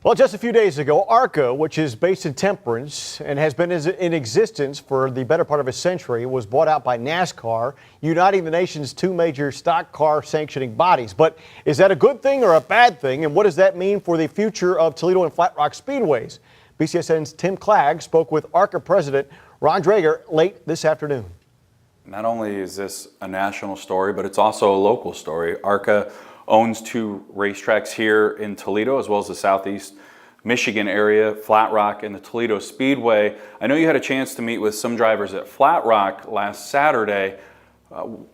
Well, just a few days ago, ARCA, which is based in Temperance and has been in existence for the better part of a century, was bought out by NASCAR, uniting the nation's two major stock car sanctioning bodies. But is that a good thing or a bad thing? And what does that mean for the future of Toledo and Flat Rock Speedways? BCSN's Tim Clagg spoke with ARCA President Ron Drager late this afternoon. Not only is this a national story, but it's also a local story. ARCA owns two racetracks here in Toledo, as well as the Southeast Michigan area, Flat Rock and the Toledo Speedway. I know you had a chance to meet with some drivers at Flat Rock last Saturday.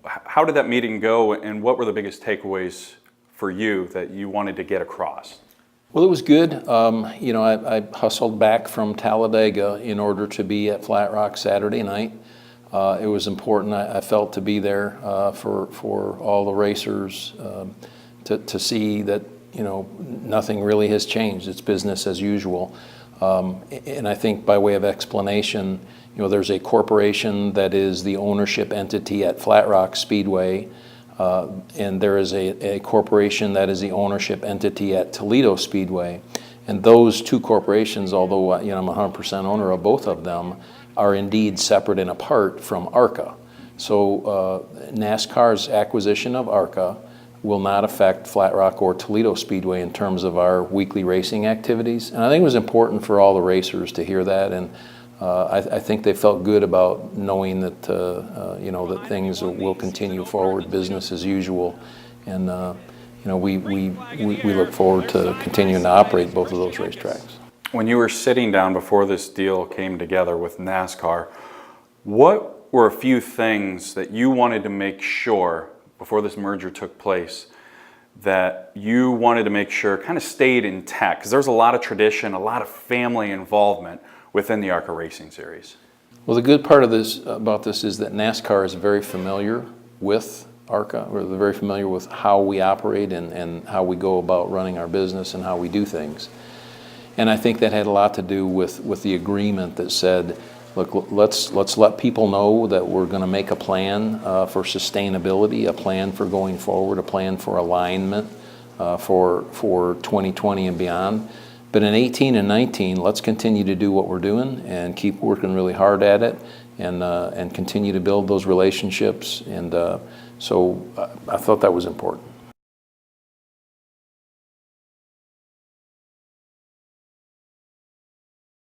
How did that meeting go, and what were the biggest takeaways for you that you wanted to get across? Well, it was good. I hustled back from Talladega in order to be at Flat Rock Saturday night. It was important, I felt, to be there for all the racers, to see that nothing really has changed. It's business as usual. And I think by way of explanation, there's a corporation that is the ownership entity at Flat Rock Speedway, and there is a corporation that is the ownership entity at Toledo Speedway. And those two corporations, although I'm 100% owner of both of them, are indeed separate and apart from ARCA. So NASCAR's acquisition of ARCA will not affect Flat Rock or Toledo Speedway in terms of our weekly racing activities. And I think it was important for all the racers to hear that, and I think they felt good about knowing that that things will continue forward, business as usual, and we look forward to continuing to operate both of those racetracks. When you were sitting down before this deal came together with NASCAR, what were a few things that you wanted to make sure before this merger took place that you wanted to make sure kind of stayed intact? Because there's a lot of tradition, a lot of family involvement within the ARCA Racing Series. Well, the good part of about this is that NASCAR is very familiar with ARCA. We're very familiar with how we operate and how we go about running our business and how we do things. And I think that had a lot to do with the agreement that said, look, let's let people know that we're going to make a plan for sustainability, a plan for going forward, a plan for alignment for 2020 and beyond. But in 18 and 19, let's continue to do what we're doing and keep working really hard at it, and continue to build those relationships. And so I thought that was important.